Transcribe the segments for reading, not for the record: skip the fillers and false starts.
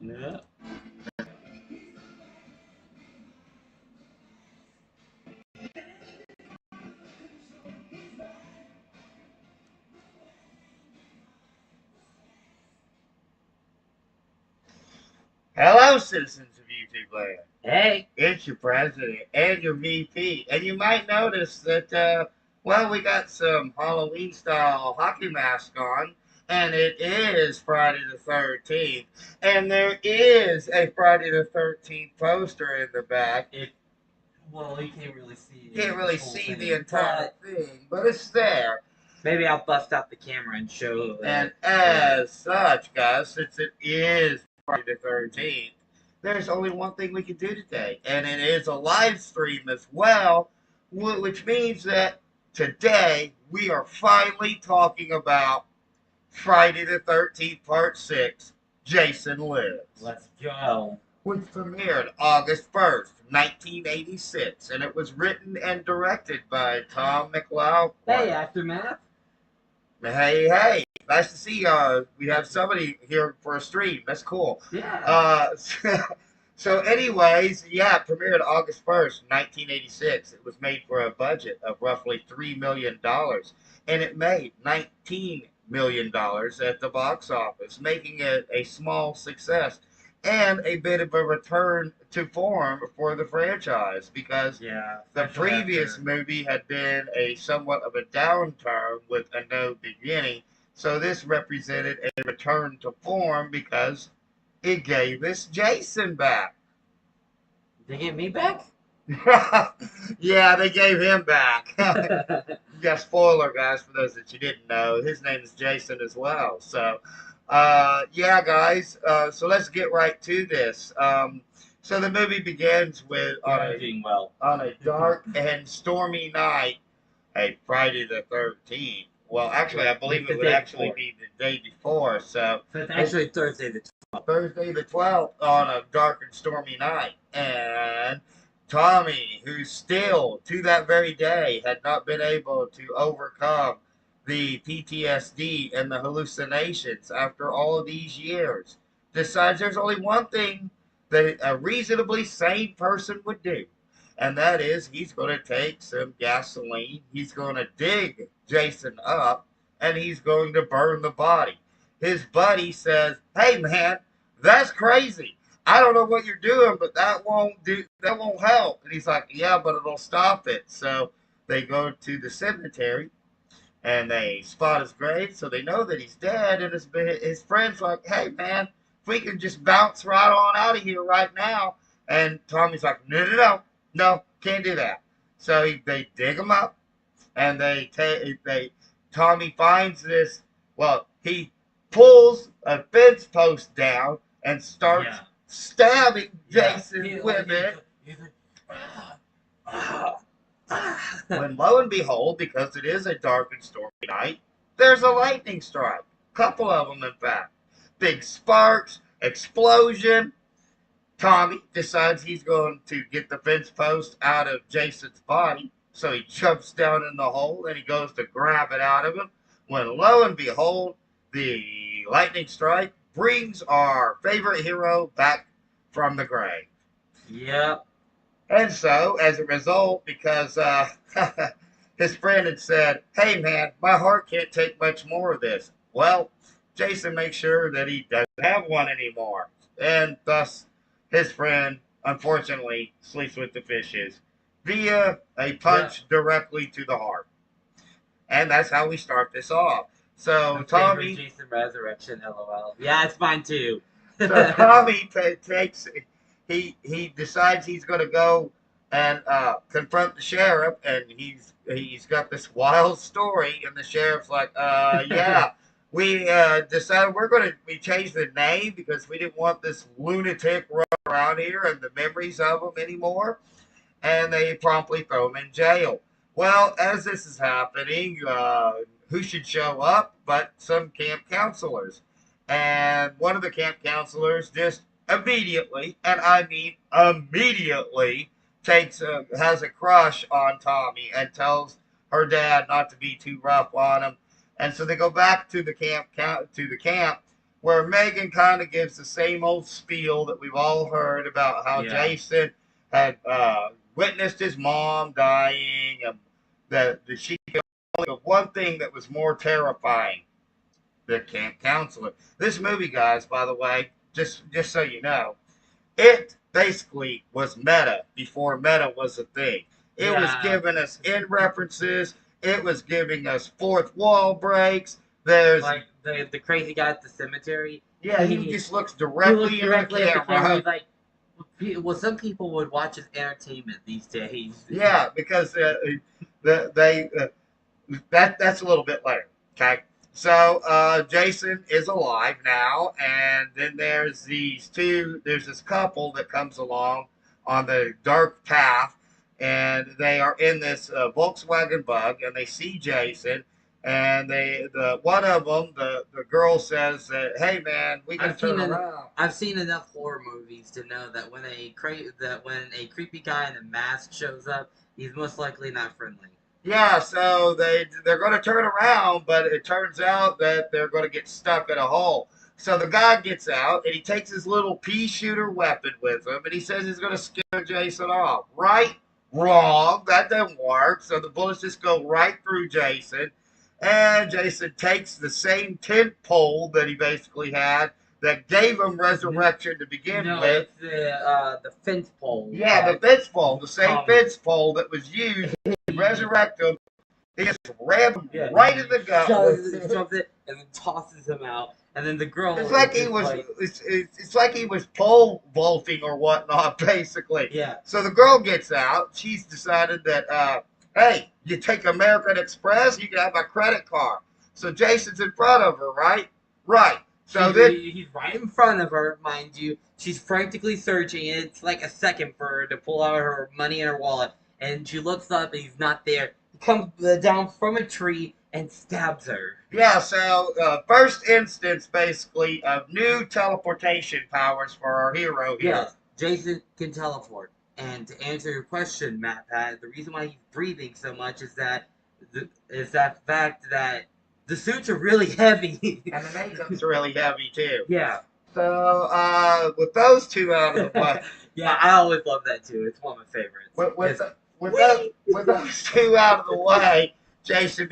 Yeah. Hello, citizens of YouTube land. Hey. It's your president and your VP. And you might notice that, well, we got some Halloween style hockey mask on, and it is Friday the 13th. And there is a Friday the 13th poster in the back. Well, you can't really see. Can't really see the entire thing, but it's there. Maybe I'll bust out the camera and show. And as such, guys, since it is Friday the 13th, there's only one thing we can do today, and it is a live stream as well, which means that today we are finally talking about Friday the 13th, Part 6, Jason Lives. Let's go. Which premiered August 1st, 1986, and it was written and directed by Tom McLoughlin. Hey, Aftermath. Hey, nice to see we have somebody here for a stream. That's cool. Yeah. So anyways, yeah, it premiered August 1st, 1986. It was made for a budget of roughly $3 million, and it made $19 million at the box office, making it a small success and a bit of a return to form for the franchise because the previous movie had been a somewhat of a downturn with a no beginning. So this represented a return to form because it gave us Jason back. They get me back? Yeah, they gave him back. Yeah, spoiler, guys, for those that you didn't know. His name is Jason as well. So, yeah, guys. So let's get right to this. So the movie begins with on a dark and stormy night, a Friday the 13th. Well, actually, I believe it would actually be the day before. So it's actually Thursday the 12th. Thursday the 12th on a dark and stormy night, and Tommy, who still to that very day had not been able to overcome the PTSD and the hallucinations after all of these years, decides there's only one thing that a reasonably sane person would do, and that is he's going to take some gasoline, he's going to dig Jason up, and he's going to burn the body. His buddy says, "Hey man, that's crazy. I don't know what you're doing, but that won't help." And he's like, "Yeah, but it'll stop it." So they go to the cemetery and they spot his grave, so they know that he's dead. And his friend's like, "Hey man, if we can just bounce right on out of here right now." And Tommy's like, "No, can't do that." So they dig him up, and Tommy finds this. Well, he pulls a fence post down and starts stabbing Jason with it. When lo and behold, because it is a dark and stormy night, there's a lightning strike. Couple of them, in fact. Big sparks, explosion. Tommy decides he's going to get the fence post out of Jason's body. So he jumps down in the hole and he goes to grab it out of him. When lo and behold, the lightning strike brings our favorite hero back from the grave. Yep. And so, as a result, because his friend had said, "Hey man, my heart can't take much more of this." Well, Jason makes sure that he doesn't have one anymore. And thus, his friend, unfortunately, sleeps with the fishes via a punch directly to the heart. And that's how we start this off. So Tommy, Jason Resurrection, LOL. Yeah, it's mine too. so Tommy he decides he's going to go and confront the sheriff, and he's got this wild story, and the sheriff's like, yeah, we decided we changed the name because we didn't want this lunatic running around here and the memories of him anymore, and they promptly throw him in jail. Well, as this is happening, who should show up but some camp counselors? And one of the camp counselors just immediately, and I mean immediately, has a crush on Tommy and tells her dad not to be too rough on him. And so they go back to the camp, where Megan kind of gives the same old spiel that we've all heard about how Yeah. Jason had witnessed his mom dying, and that she could only think of one thing that was more terrifying: the camp counselor. This movie, guys, by the way, just so you know, it basically was meta before meta was a thing. It was Yeah. giving us in references. It was giving us fourth wall breaks. There's Like the crazy guy at the cemetery. yeah, he just looks directly He into looks directly at the camera. camera. He's like, well, some people would watch as entertainment these days. Yeah, because that's a little bit later. Okay, so Jason is alive now, and then there's this couple that comes along on the dark path, and they are in this Volkswagen Bug, and they see Jason, and one of them, the girl says that, hey man, we can turn around. I've seen enough horror movies to know that when a creepy guy in a mask shows up, he's most likely not friendly. Yeah, so they're going to turn around, but it turns out that they're going to get stuck in a hole. So the guy gets out, and he takes his little pea shooter weapon with him, and he says he's going to scare Jason off. Right? Wrong. That doesn't work. So the bullets just go right through Jason, and Jason takes the same tent pole that he basically had that gave him resurrection to begin No, with. it's the fence pole. Yeah, the fence pole, the same fence pole that was used to resurrect him. He just rammed him right in the gut. Shoves it and then tosses him out. And then the girl. It's like he was. It's like he was pole vaulting or whatnot, basically. Yeah. So the girl gets out. She's decided that, hey, you take American Express, you can have my credit card. So Jason's in front of her, right? Right. So he's right in front of her, mind you. She's frantically searching. It's like a second for her to pull out her money in her wallet, and she looks up and he's not there. He comes down from a tree and stabs her. Yeah, so first instance, basically, of new teleportation powers for our hero here. Yes, Jason can teleport. And to answer your question, Matt Pat, the reason why he's breathing so much is that fact that the suits are really heavy. And the makeup's really heavy, too. Yeah. So, with those two out of the way. Yeah, I always love that, too. It's one of my favorites. With those two out of the way, Jason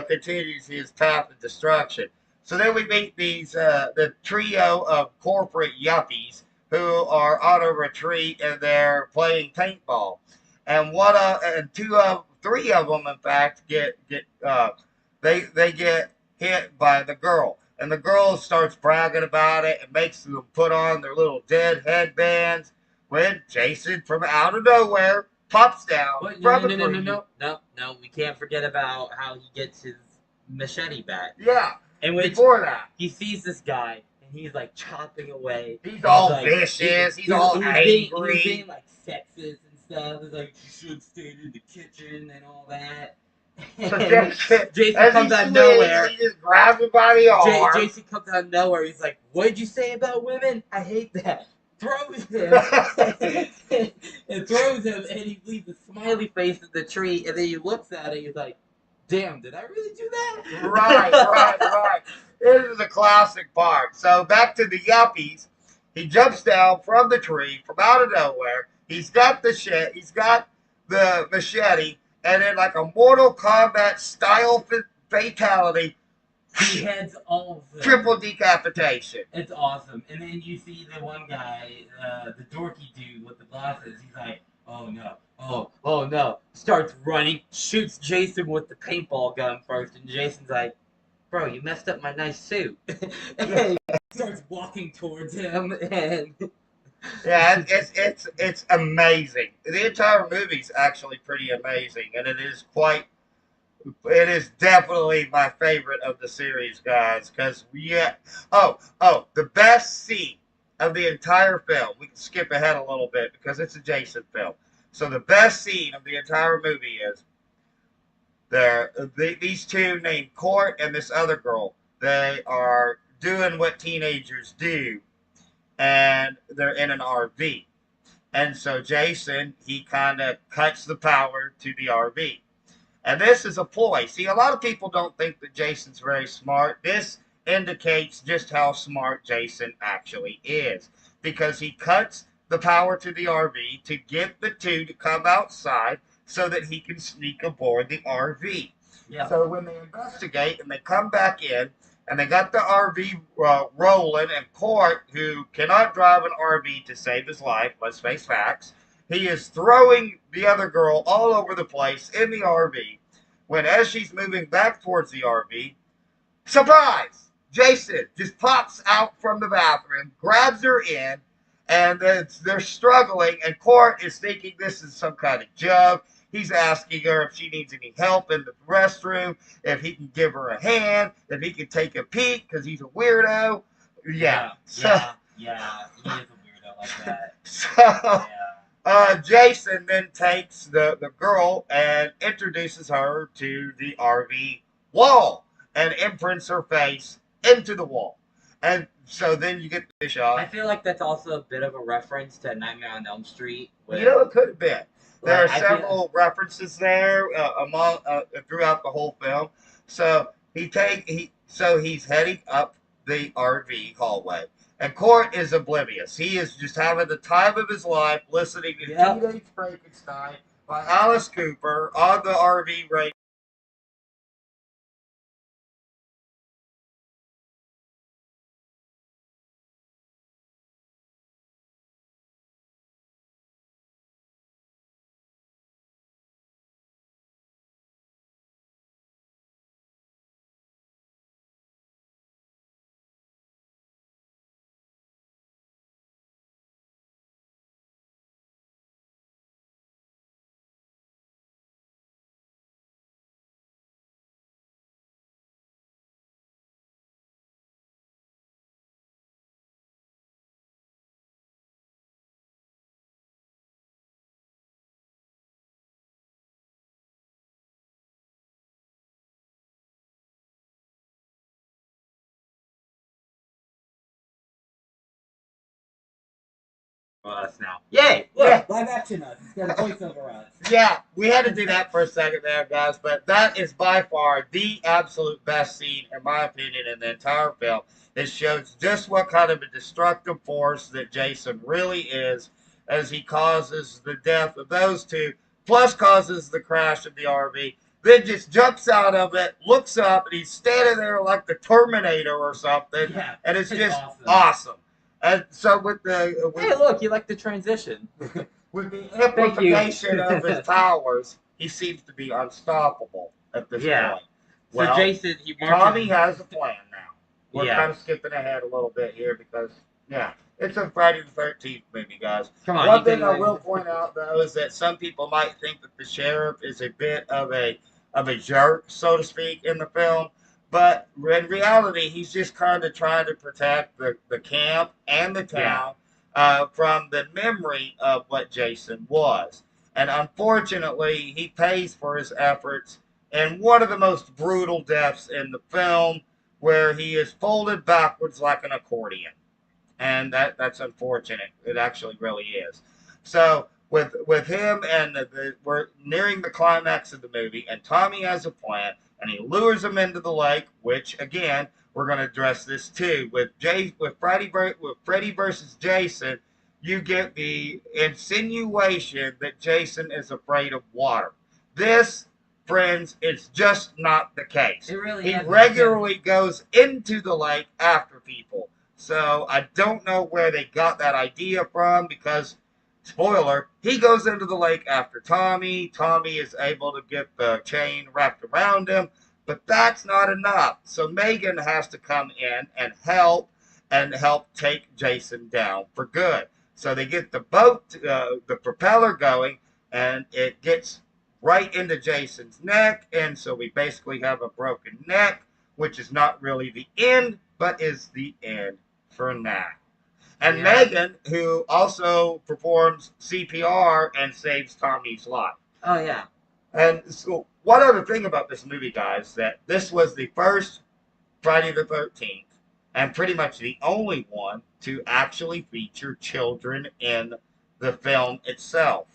continues his path of destruction. So then we meet the trio of corporate yuppies who are on a retreat, and they're playing paintball. And three of them, in fact, get hit by the girl. And the girl starts bragging about it and makes them put on their little dead headbands when Jason, from out of nowhere, pops down. No, we can't forget about how he gets his machete back. Yeah, and before that, he sees this guy, and he's like chopping away. He's all like, vicious, he's all angry. He's being like sexist and stuff. He's like, you should stay in the kitchen and all that. So Jason comes out of nowhere. He just grabs him by the arm. Jason comes out of nowhere. He's like, "What'd you say about women? I hate that." Throws him and throws him, and he leaves a smiley face at the tree. And then he looks at it. He's like, "Damn, did I really do that?" Right. This is a classic part. So back to the yuppies. He jumps down from the tree, from out of nowhere. He's got the machete. And then, like a Mortal Kombat style fatality, he heads all of them. Triple decapitation. It's awesome. And then you see the one guy, the dorky dude with the glasses. He's like, "Oh no, oh no!" Starts running, shoots Jason with the paintball gun first, and Jason's like, "Bro, you messed up my nice suit." And he starts walking towards him, and. Yeah, it's amazing. The entire movie's actually pretty amazing, and it is definitely my favorite of the series, guys. Because the best scene of the entire film. We can skip ahead a little bit because it's a Jason film. So the best scene of the entire movie is these two named Court and this other girl. They are doing what teenagers do. And they're in an RV. And so Jason, he kind of cuts the power to the RV. And this is a ploy. See, a lot of people don't think that Jason's very smart. This indicates just how smart Jason actually is, because he cuts the power to the RV to get the two to come outside so that he can sneak aboard the RV. Yeah. So when they investigate and they come back in and they got the RV rolling, and Court, who cannot drive an RV to save his life, let's face facts, he is throwing the other girl all over the place in the RV. When as she's moving back towards the RV, surprise! Jason just pops out from the bathroom, grabs her in, and they're struggling, and Court is thinking this is some kind of joke. He's asking her if she needs any help in the restroom, if he can give her a hand, if he can take a peek, because he's a weirdo. Yeah. He is a weirdo like that. So, Yeah. Jason then takes the girl and introduces her to the RV wall and imprints her face into the wall. And so then you get the shot. I feel like that's also a bit of a reference to Nightmare on Elm Street. You know, it could have been. There are Like, several references there throughout the whole film. So he's heading up the RV hallway, and Court is oblivious. He is just having the time of his life listening to Teenage Frankenstein by Alice Cooper on the RV radio. Us now. Yay! Look, Yeah. live action us. It's got a voiceover us. Yeah, we had to do that for a second there, guys, but that is by far the absolute best scene, in my opinion, in the entire film. It shows just what kind of a destructive force that Jason really is, as he causes the death of those two, plus causes the crash of the RV, then just jumps out of it, looks up, and he's standing there like the Terminator or something, Yeah, and it's just awesome. And so Hey, look, you like the transition. with the amplification of his powers, he seems to be unstoppable at this point. Well, so Jason, Tommy has a plan now. We're Yeah. kind of skipping ahead a little bit here because, yeah, it's a Friday the 13th movie, guys. Come on. One thing I will point out, though, is that some people might think that the sheriff is a bit of a jerk, so to speak, in the film. But in reality, he's just kind of trying to protect the camp and the town from the memory of what Jason was. And unfortunately, he pays for his efforts in one of the most brutal deaths in the film, where he is folded backwards like an accordion. And that's unfortunate. It actually really is. So with him and we're nearing the climax of the movie, and Tommy has a plan, and he lures him into the lake, which again we're going to address this too. With Freddy versus Jason, you get the insinuation that Jason is afraid of water. This, friends, is just not the case. It really He hasn't regularly goes into the lake after people. So I don't know where they got that idea from, because, spoiler, he goes into the lake after Tommy. Tommy is able to get the chain wrapped around him, but that's not enough. So Megan has to come in and help take Jason down for good. So they get the boat, the propeller going, and it gets right into Jason's neck, and so we basically have a broken neck, which is not really the end, but is the end for now. And Megan, who also performs CPR and saves Tommy's life. Oh, yeah. And so one other thing about this movie, guys, that this was the first Friday the 13th, and pretty much the only one to actually feature children in the film itself,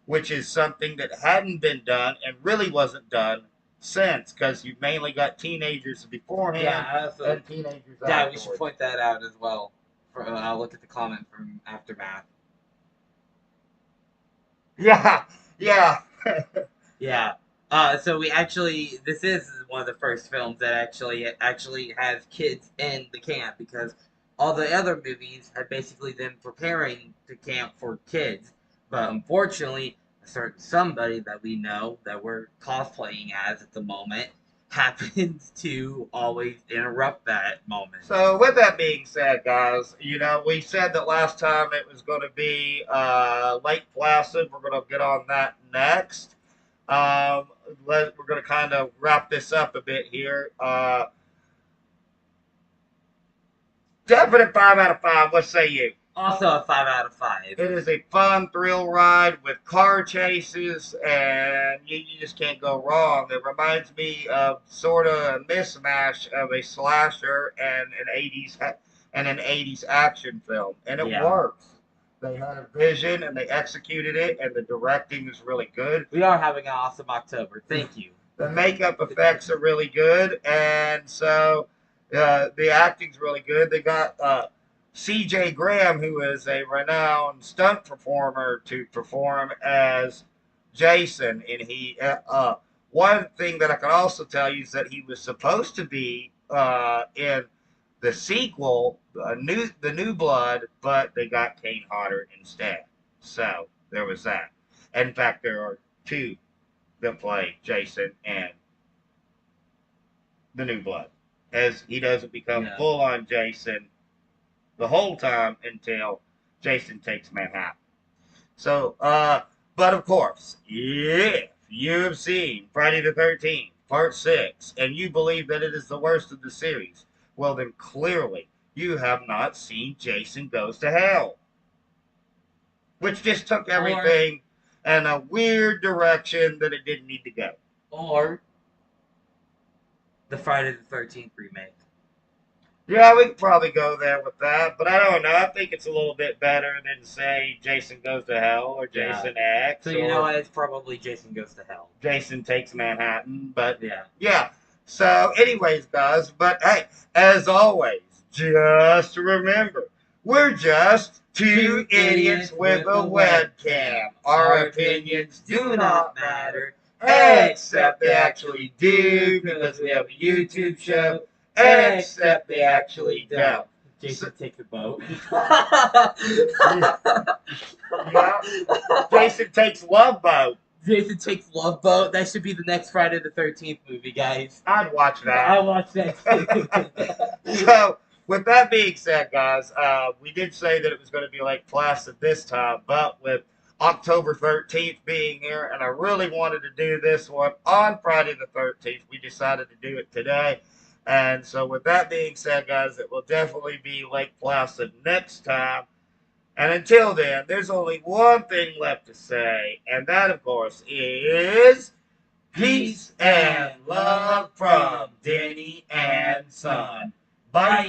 which is something that hadn't been done and really wasn't done since, because you mainly got teenagers beforehand Yeah, and teenagers yeah, we should afterwards. point that out as well. I'll look at the comment from Aftermath. Yeah, yeah. Yeah. So this is one of the first films that actually has kids in the camp, because all the other movies had basically them preparing the camp for kids, but unfortunately, a certain somebody that we know that we're cosplaying as at the moment happens to always interrupt that moment. So, with that being said, guys, we said that last time it was going to be Lake Placid. We're going to get on that next. Um, we're going to kind of wrap this up a bit here. Definite 5 out of 5. What say you? Also a 5 out of 5. It is a fun thrill ride with car chases, and you just can't go wrong. It reminds me of sort of a mismatch of a slasher and an 80s action film, and it Yeah. works. They had a vision and they executed it, and the directing is really good. We are having an awesome October. Thank you. The makeup effects are really good, and so the acting's really good. They got C.J. Graham, who is a renowned stunt performer, to perform as Jason. And one thing that I can also tell you is that he was supposed to be in the sequel, the New Blood, but they got Kane Hodder instead. So there was that. In fact, there are two that play Jason and the New Blood, as he doesn't become full on Jason the whole time until Jason takes Manhattan. So, but of course, if you have seen Friday the 13th, Part 6, and you believe that it is the worst of the series, well, then clearly you have not seen Jason Goes to Hell, which just took everything in a weird direction that it didn't need to go. Or the Friday the 13th remake. Yeah, we could probably go there with that, but I don't know. I think it's a little bit better than, say, Jason Goes to Hell or Jason X. So you know what? It's probably Jason Goes to Hell. Jason Takes Manhattan, but yeah. So, anyways, guys, but hey, as always, just remember, we're just two idiots with a webcam. Our opinions do not matter, except they actually do, because we have a YouTube show. Except they actually don't. Jason takes a boat. Yeah. Jason Takes Love Boat. Jason Takes Love Boat. That should be the next Friday the 13th movie, guys. I'd watch that. I watch that too. So, with that being said, guys, we did say that it was going to be Lake Placid this time, but with October 13th being here, and I really wanted to do this one on Friday the 13th, we decided to do it today. And so, with that being said, guys, it will definitely be Lake Placid next time. And until then, there's only one thing left to say, and that, of course, is peace and love from Denny and Son. Bye.